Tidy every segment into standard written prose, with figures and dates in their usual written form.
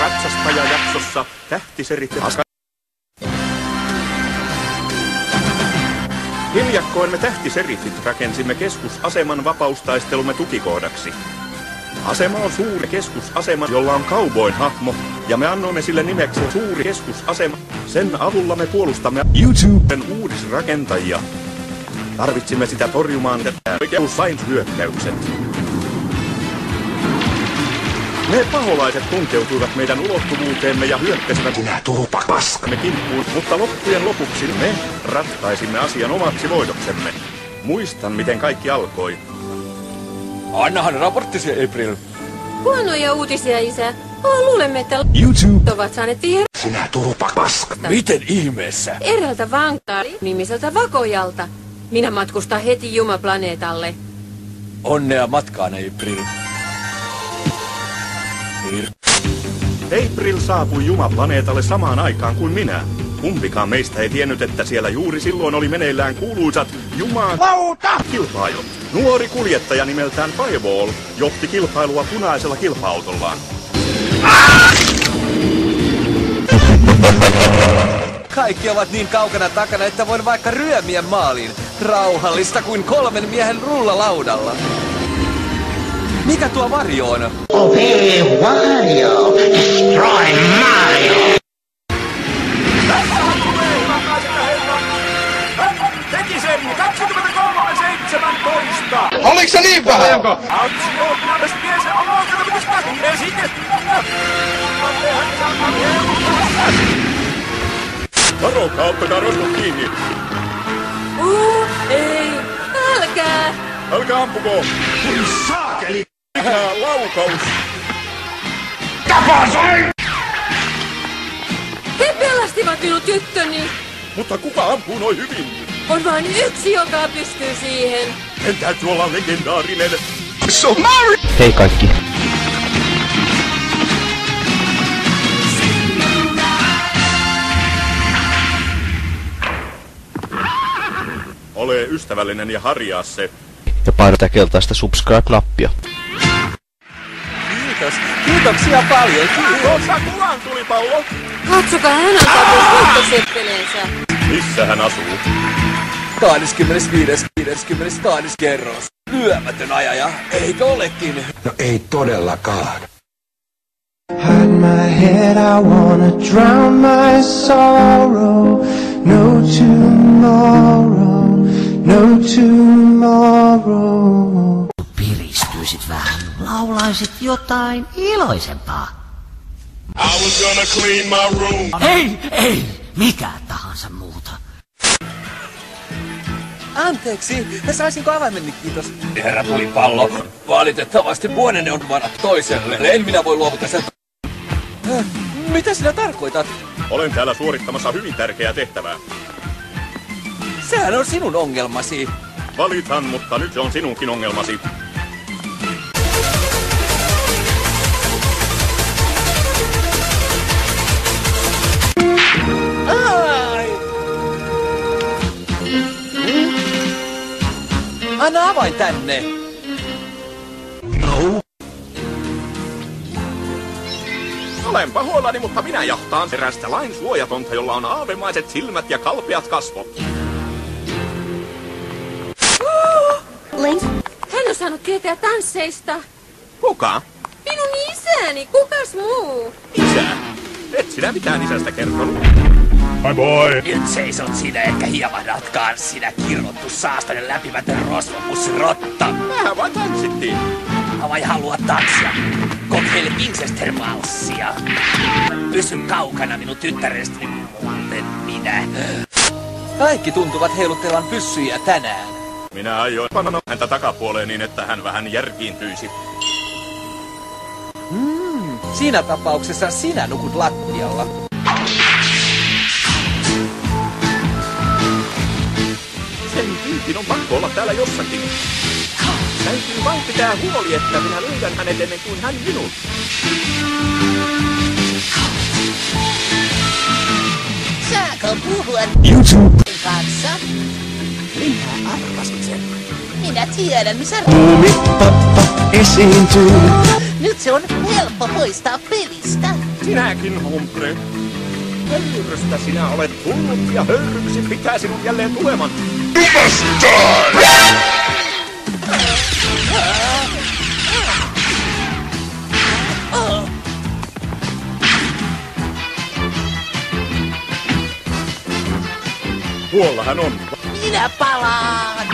Ratsastajajaksossa tähtiserit Hiljakkoin me tähtiserifit rakensimme keskusaseman vapaustaistelumme tukikohdaksi. Asema on suuri keskusasema, jolla on cowboyn hahmo, ja me annoimme sille nimeksi suuri keskusasema. Sen avulla me puolustamme YouTuben uudisrakentajia. Tarvitsimme sitä torjumaan hyökkäykset. Ne paholaiset tunkeutuivat meidän ulottuvuuteemme ja hyökkäsivät paskamme kimppuun, mutta loppujen lopuksi me ratkaisimme asian omaksi voitoksemme. Muistan, miten kaikki alkoi. Annahan raporttisi, April. Huonoja uutisia, isä. Luulemme, että YouTube ovat saaneet viedä. Sinä paska. Miten ihmeessä? Eräältä nimiseltä Vakojalta. Minä matkustan heti Jumaplaneetalle. Onnea matkaan, April. April saapui Jumaplaneetalle samaan aikaan kuin minä. Kumpikaan meistä ei tiennyt, että siellä juuri silloin oli meneillään kuuluisat Jumalauta-kilpailut. Nuori kuljettaja nimeltään Fireball johti kilpailua punaisella kilpa-autollaan. Kaikki ovat niin kaukana takana, että voin vaikka ryömiä maaliin. Rauhallista kuin 3 miehen rullalaudalla. Mikä tuo varjo on? Wario, destroy Mario! Teki sen 23.17! Oliko se niin vähän? Varokaa, ottakaa rosvot kiinni! Ei! Älkää! Älkää ampuko! Kuin saakeli! Laukaus! Tapasoin! He pelastivat minun tyttöni! Mutta kuka ampuu noin hyvin? On vain yksi, joka pystyy siihen. En täytyy olla legendaarinen. So Mario! Hei kaikki. Ole ystävällinen ja harjaa se. Ja paina tätä keltaista subscribe-nappia. Kiitos. Kiitoksia paljon. Tuossa kuvan tulipallo! Katsokaa, hän antaa myös voittoseppeleensä. Missä hän asuu? 25. kerros. Lyömätön ajaja. Eikö olekin? No ei todellakaan. Hide my head, I wanna drown my sorrow. No tomorrow, no tomorrow. Piristyisit vähän, laulaisit jotain iloisempaa. I was gonna clean my room. Ei, mikä tahansa muuta. Anteeksi, saisinko avaimenni, kiitos? Herra tulipallo, valitettavasti vuonenne on varattu toiselle. En minä voi luovuttaa sen. Mitä sinä tarkoitat? Olen täällä suorittamassa hyvin tärkeää tehtävää. Sehän on sinun ongelmasi. Valitan, mutta nyt se on sinunkin ongelmasi. Anna avain tänne! No. Olen pahoillani, mutta minä jahtaan erästä lain suojatonta, jolla on aavemaiset silmät ja kalpeat kasvot. Link, hän on saanut tietää tansseista. Kuka? Minun isäni, kukas muu? Isä? Et sinä mitään isästä kertonut. My boy! Nyt seisot sinä, etkä hiemahdatkaan sinä kirrottu saastainen läpimätön rosvopussi rotta. Vähän vain tanssittiin. Vai haluat tanssia? Kokeile Winchester-valssia. Pysy kaukana minun tyttärestäni, muuten minä. Kaikki tuntuvat heiluttelevan pyssyjä tänään. Minä aioin panna häntä takapuoleen niin, että hän vähän järkiintyisi. Siinä tapauksessa sinä nukut lattialla. Sen tyypin on pakko olla täällä jossakin. Täytyy vain pitää huoli, että minä löydän hänet ennen kuin hän minut. Saako puhua YouTube kanssa? Minä arvasin sen. Minä tiedän, missä Muumipappa esiintyy. nyt se on helppo poistaa pelistä. Sinäkin, Humphrey. Höyrystä sinä olet tullut ja höyryksi pitää sinun jälleen tuleman. Tuolla hän on. Minä palaan!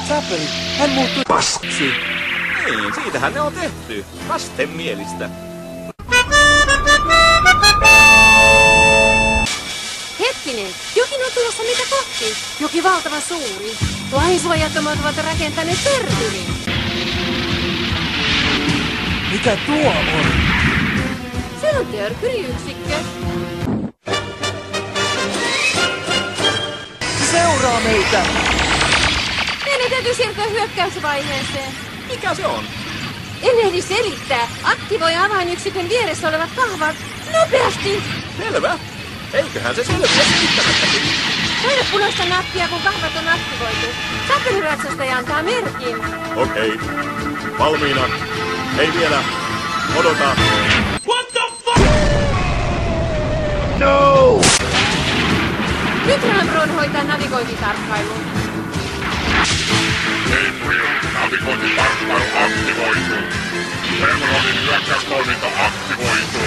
Sapeli, hän muuttui paskaksi. Niin, siitähän ne on tehty. Vastenmielistä. Hetkinen, jokin on tulossa mitä kohti. Joki valtavan suuri. Lainsuojattomat ovat rakentaneet törkyrin. Mikä tuo on? Se on törkyriyksikkö. Se seuraa meitä! Meidän täytyy siirtyä hyökkäysvaiheeseen. Mikä se on? En ehdi selittää. Aktivoi avainyksikön vieressä olevat kahvat. Nopeasti! Selvä. Eiköhän se selviä selittämättäkin. Paina punaista nappia, kun kahvat on aktivoitu. Sapeliratsastaja antaa merkin. Okei. Valmiina. Ei vielä. Odota. What the fuck? No! Nyt Ramron hoitaa navigointitarkkailun. Henry, navigointitarkkailu aktivoitu. Ramronin hyökkäystoiminta aktivoitu.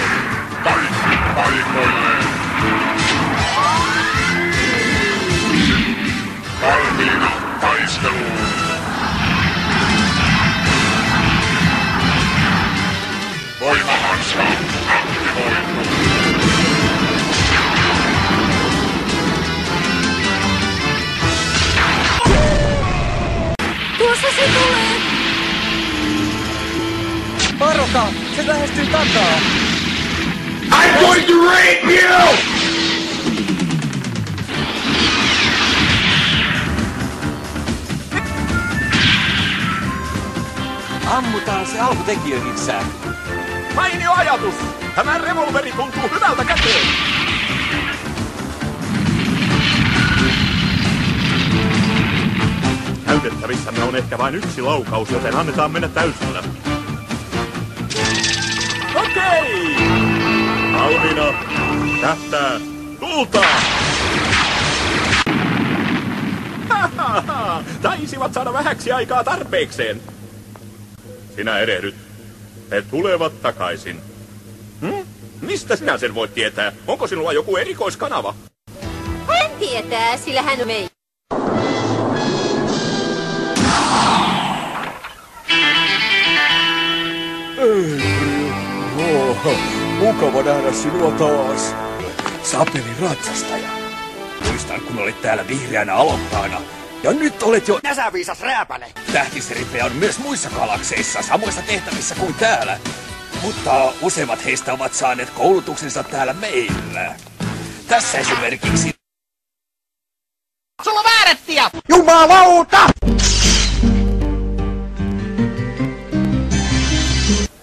Kaikki paikoilleen. Valmiina taisteluun. Voimahanska aktivoitu. Tuossa se tulee! Varokaa! Se lähestyy takaa! I'm going to rape you! Ammutaan se alkutekijöihinsä. Mainio ajatus! Tämä revolveri tuntuu hyvältä käteen. Käytettävissämme on ehkä vain yksi laukaus, joten annetaan mennä täysillä. Okei! Valmiina! Tähtää! Tultaa! Taisivat saada vähäksi aikaa tarpeekseen. Sinä erehdyt. He tulevat takaisin. Mistä sinä sen voit tietää? Onko sinulla joku erikoiskanava? Hän tietää, sillä hän on mei. Mukava nähdä sinua taas. Sapelin ratsastaja. Muistan, kun olit täällä vihreänä aloittajana. Ja nyt olet jo näsäviisas rääpäle. Tähtiseripeä on myös muissa galakseissa, samoissa tehtävissä kuin täällä. Mutta useimmat heistä ovat saaneet koulutuksensa täällä meillä. Tässä esimerkiksi... Sulla on väärättiä! Jumalauta!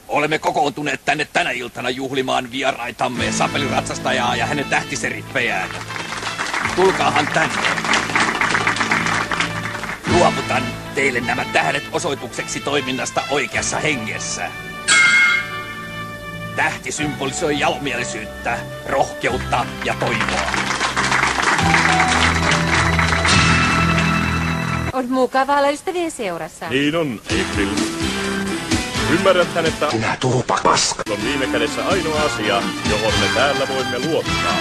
Olemme kokoontuneet tänne tänä iltana juhlimaan vieraitamme sapeliratsastajaa ja hänen tähtiseripeään. Tulkaahan tänne. Luovutan teille nämä tähdet osoitukseksi toiminnasta oikeassa hengessä. Tähti symbolisoi jalomielisyyttä, rohkeutta ja toivoa. On mukava olla ystävien seurassa. Niin on, April. Ymmärräthän, että Minä tuupa paska. on viime kädessä ainoa asia, johon me täällä voimme luottaa.